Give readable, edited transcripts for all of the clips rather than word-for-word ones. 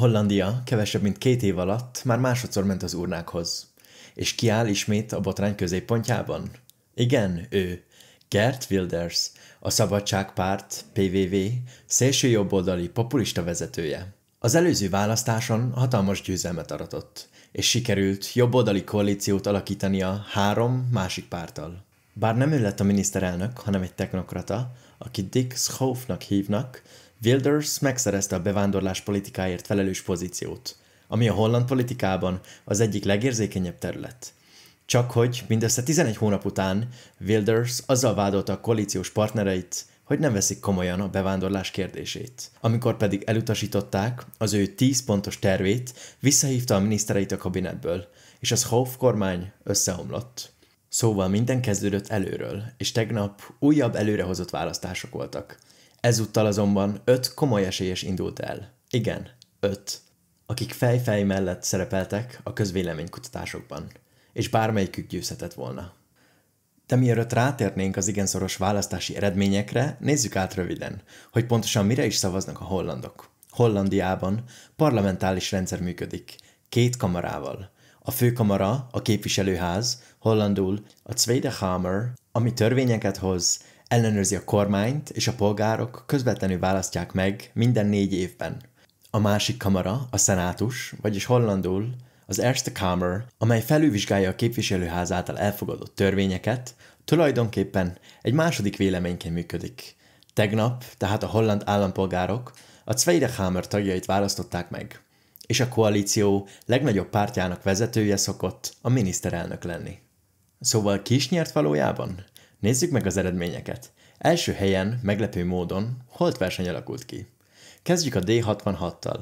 Hollandia kevesebb mint 2 év alatt már másodszor ment az urnákhoz. És ki áll ismét a botrány középpontjában? Igen, ő. Geert Wilders, a Szabadságpárt, PVV, szélsőjobboldali populista vezetője. Az előző választáson hatalmas győzelmet aratott, és sikerült jobboldali koalíciót alakítania 3 másik párttal. Bár nem ő lett a miniszterelnök, hanem egy technokrata, akit Dick Schoofnak hívnak, Wilders megszerezte a bevándorlás politikáért felelős pozíciót, ami a holland politikában az egyik legérzékenyebb terület. Csak hogy mindössze 11 hónap után Wilders azzal vádolta a koalíciós partnereit, hogy nem veszik komolyan a bevándorlás kérdését. Amikor pedig elutasították az ő 10 pontos tervét, visszahívta a minisztereit a kabinetből, és az Schoof kormány összeomlott. Szóval minden kezdődött előről, és tegnap újabb előrehozott választások voltak. Ezúttal azonban 5 komoly esélyes indult el. Igen, 5. Akik fej-fej mellett szerepeltek a közvéleménykutatásokban, és bármelyikük győzhetett volna. De mielőtt rátérnénk az igen szoros választási eredményekre, nézzük át röviden, hogy pontosan mire is szavaznak a hollandok. Hollandiában parlamentális rendszer működik, 2 kamarával. A főkamara, a képviselőház, hollandul a Tweede Kamer, ami törvényeket hoz, ellenőrzi a kormányt, és a polgárok közvetlenül választják meg minden 4 évben. A másik kamara, a szenátus, vagyis hollandul az Eerste Kamer, amely felülvizsgálja a képviselőház által elfogadott törvényeket, tulajdonképpen egy második véleményként működik. Tegnap, tehát a holland állampolgárok a Tweede Kamer tagjait választották meg, és a koalíció legnagyobb pártjának vezetője szokott a miniszterelnök lenni. Szóval ki is nyert valójában? Nézzük meg az eredményeket. Első helyen, meglepő módon, holt verseny alakult ki. Kezdjük a D66-tal,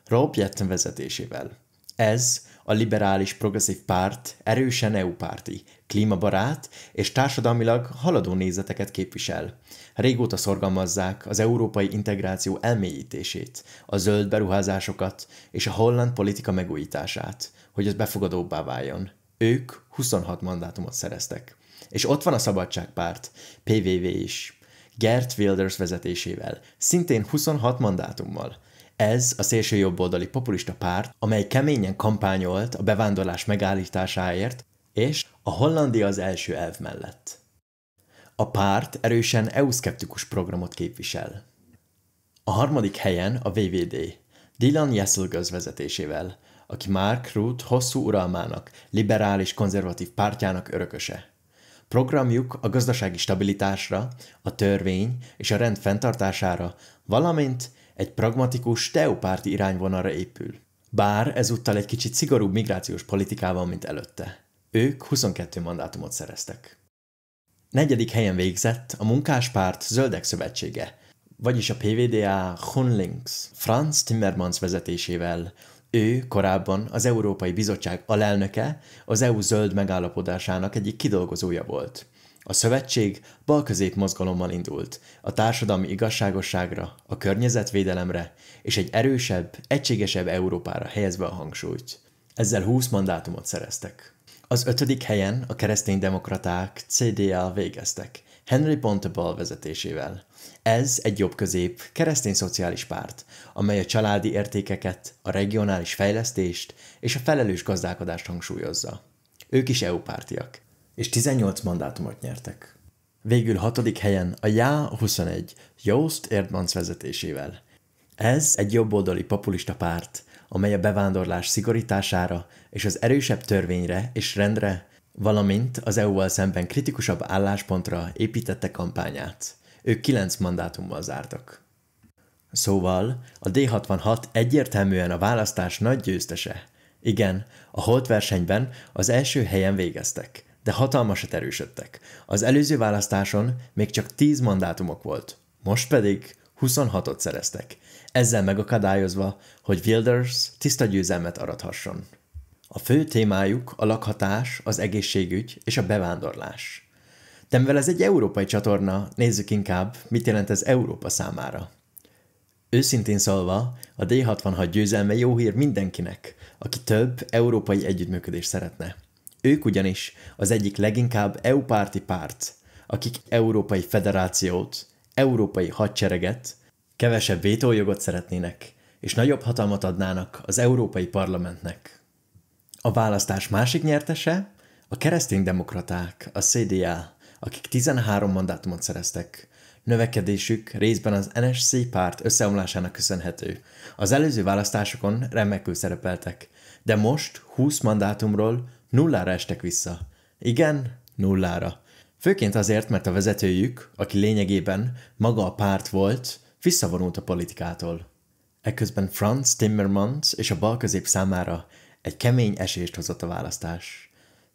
Rob Jetten vezetésével. Ez a liberális progresszív párt erősen EU-párti, klímabarát és társadalmilag haladó nézeteket képvisel. Régóta szorgalmazzák az európai integráció elmélyítését, a zöld beruházásokat és a holland politika megújítását, hogy az befogadóbbá váljon. Ők 26 mandátumot szereztek. És ott van a Szabadságpárt, PVV is, Geert Wilders vezetésével, szintén 26 mandátummal. Ez a szélsőjobboldali populista párt, amely keményen kampányolt a bevándorlás megállításáért, és a Hollandia az első elv mellett. A párt erősen EU-szkeptikus programot képvisel. A harmadik helyen a VVD, Dylan Jesselgöz vezetésével, aki Mark Rutte hosszú uralmának, liberális-konzervatív pártjának örököse. Programjuk a gazdasági stabilitásra, a törvény és a rend fenntartására, valamint egy pragmatikus teopárti irányvonalra épül. Bár ezúttal egy kicsit szigorúbb migrációs politikával, mint előtte. Ők 22 mandátumot szereztek. Negyedik helyen végzett a Munkáspárt Zöldek Szövetsége, vagyis a PvdA GroenLinks, Frans Timmermans vezetésével. Ő korábban az Európai Bizottság alelnöke, az EU zöld megállapodásának egyik kidolgozója volt. A szövetség balközép mozgalommal indult, a társadalmi igazságosságra, a környezetvédelemre és egy erősebb, egységesebb Európára helyezve a hangsúlyt. Ezzel 20 mandátumot szereztek. Az 5. helyen a kereszténydemokraták CDA végeztek, Henry Bontebal vezetésével. Ez egy jobb-közép keresztény szociális párt, amely a családi értékeket, a regionális fejlesztést és a felelős gazdálkodást hangsúlyozza. Ők is EU-pártiak, és 18 mandátumot nyertek. Végül 6. helyen a Ja 21 Joost Eerdmans vezetésével. Ez egy jobboldali populista párt, amely a bevándorlás szigorítására és az erősebb törvényre és rendre, valamint az EU-val szemben kritikusabb álláspontra építette kampányát. Ők 9 mandátummal zártak. Szóval a D66 egyértelműen a választás nagy győztese. Igen, a holt versenyben az első helyen végeztek, de hatalmasat erősödtek. Az előző választáson még csak 10 mandátumok volt, most pedig 26-ot szereztek, ezzel megakadályozva, hogy Wilders tiszta győzelmet arathasson. A fő témájuk a lakhatás, az egészségügy és a bevándorlás. De mivel ez egy európai csatorna, nézzük inkább, mit jelent ez Európa számára. Őszintén szólva, a D66 győzelme jó hír mindenkinek, aki több európai együttműködést szeretne. Ők ugyanis az egyik leginkább EU-párti párt, akik európai federációt, európai hadsereget, kevesebb vétójogot szeretnének, és nagyobb hatalmat adnának az Európai Parlamentnek. A választás másik nyertese a kereszténydemokraták, a CDA, akik 13 mandátumot szereztek. Növekedésük részben az NSC párt összeomlásának köszönhető. Az előző választásokon remekül szerepeltek, de most 20 mandátumról 0-ra estek vissza. Igen, 0-ra. Főként azért, mert a vezetőjük, aki lényegében maga a párt volt, visszavonult a politikától. Ekközben Frans Timmermans és a balközép számára egy kemény esést hozott a választás.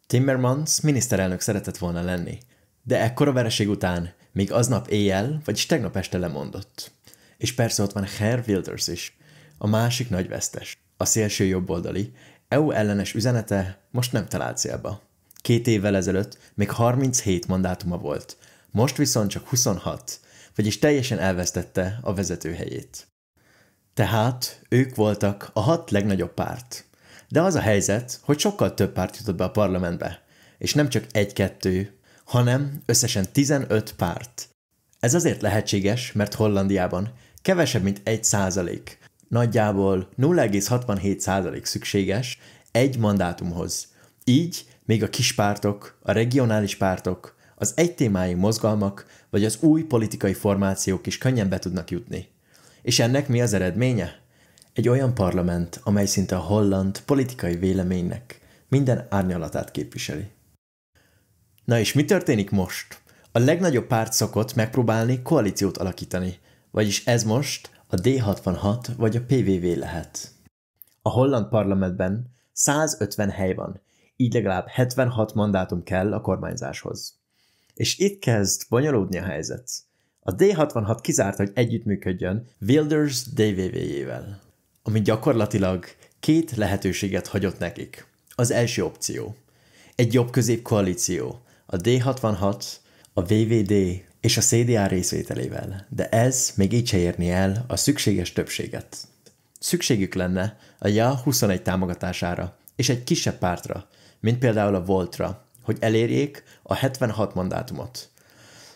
Timmermans miniszterelnök szeretett volna lenni, de ekkora vereség után még aznap éjjel, vagyis tegnap este lemondott. És persze ott van Geert Wilders is, a másik nagy vesztes. A szélső jobboldali, EU ellenes üzenete most nem talált célba. 2 évvel ezelőtt még 37 mandátuma volt, most viszont csak 26, vagyis teljesen elvesztette a vezetőhelyét. Tehát ők voltak a 6 legnagyobb párt. De az a helyzet, hogy sokkal több párt jutott be a parlamentbe, és nem csak 1-2, hanem összesen 15 párt. Ez azért lehetséges, mert Hollandiában kevesebb mint 1%, nagyjából 0,67% szükséges egy mandátumhoz. Így még a kispártok, a regionális pártok, az egytémájú mozgalmak vagy az új politikai formációk is könnyen be tudnak jutni. És ennek mi az eredménye? Egy olyan parlament, amely szinte a holland politikai véleménynek minden árnyalatát képviseli. Na és mi történik most? A legnagyobb párt szokott megpróbálni koalíciót alakítani, vagyis ez most a D66 vagy a PVV lehet. A holland parlamentben 150 hely van, így legalább 76 mandátum kell a kormányzáshoz. És itt kezd bonyolódni a helyzet. A D66 kizárta, hogy együttműködjön Wilders DVV-jével, ami gyakorlatilag 2 lehetőséget hagyott nekik. Az első opció. Egy jobb-közép koalíció, a D66, a VVD és a CDA részvételével, de ez még így se érni el a szükséges többséget. Szükségük lenne a JA 21 támogatására és egy kisebb pártra, mint például a Voltra, hogy elérjék a 76 mandátumot.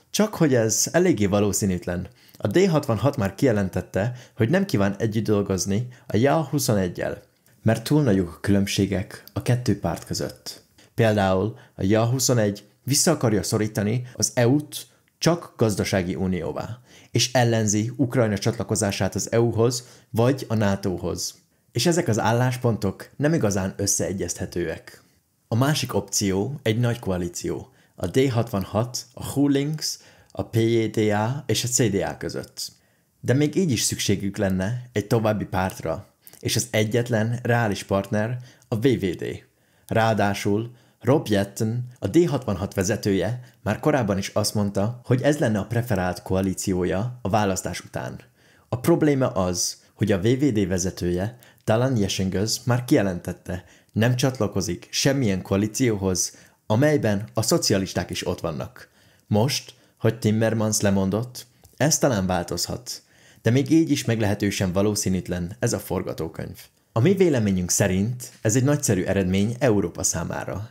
Csak hogy ez eléggé valószínűtlen. A D66 már kijelentette, hogy nem kíván együtt dolgozni a JA 21-jel, mert túl nagyok a különbségek a 2 párt között. Például a JA 21 vissza akarja szorítani az EU-t csak gazdasági unióvá, és ellenzi Ukrajna csatlakozását az EU-hoz vagy a NATO-hoz. És ezek az álláspontok nem igazán összeegyeztethetőek. A másik opció egy nagy koalíció, a D66, a GroenLinks, a PJDA és a CDA között. De még így is szükségük lenne egy további pártra, és az egyetlen reális partner a VVD. Ráadásul Rob Jetten, a D66 vezetője már korábban is azt mondta, hogy ez lenne a preferált koalíciója a választás után. A probléma az, hogy a VVD vezetője, Dallin Jesengöz már kijelentette, nem csatlakozik semmilyen koalícióhoz, amelyben a szocialisták is ott vannak. Most, hogy Timmermans lemondott, ez talán változhat, de még így is meglehetősen valószínűtlen ez a forgatókönyv. A mi véleményünk szerint ez egy nagyszerű eredmény Európa számára.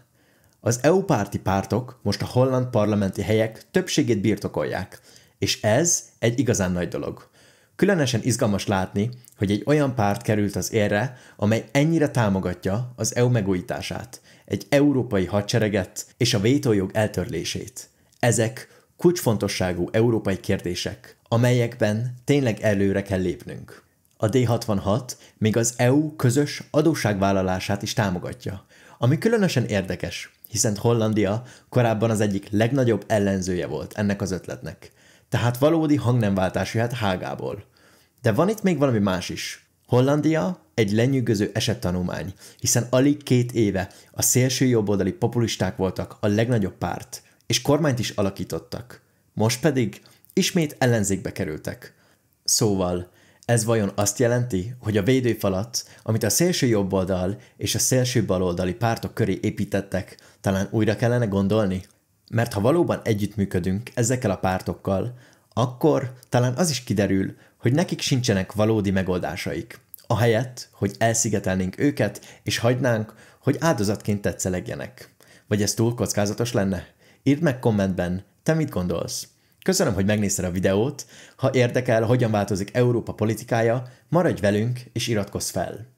Az EU-párti pártok most a holland parlamenti helyek többségét birtokolják, és ez egy igazán nagy dolog. Különösen izgalmas látni, hogy egy olyan párt került az élre, amely ennyire támogatja az EU megújítását, egy európai hadsereget és a vétójog eltörlését. Ezek kulcsfontosságú európai kérdések, amelyekben tényleg előre kell lépnünk. A D66 még az EU közös adósságvállalását is támogatja, ami különösen érdekes, hiszen Hollandia korábban az egyik legnagyobb ellenzője volt ennek az ötletnek. Tehát valódi hangnemváltás jöhet Hágából. De van itt még valami más is. Hollandia egy lenyűgöző esettanulmány, hiszen alig 2 éve a szélső jobboldali populisták voltak a legnagyobb párt, és kormányt is alakítottak. Most pedig ismét ellenzékbe kerültek. Szóval ez vajon azt jelenti, hogy a védőfalat, amit a szélső jobboldal és a szélső baloldali pártok köré építettek, talán újra kellene gondolni? Mert ha valóban együttműködünk ezekkel a pártokkal, akkor talán az is kiderül, hogy nekik sincsenek valódi megoldásaik. Ahelyett, hogy elszigetelnénk őket, és hagynánk, hogy áldozatként tetszelegjenek. Vagy ez túl kockázatos lenne? Írd meg kommentben, te mit gondolsz? Köszönöm, hogy megnézted a videót. Ha érdekel, hogyan változik Európa politikája, maradj velünk és iratkozz fel!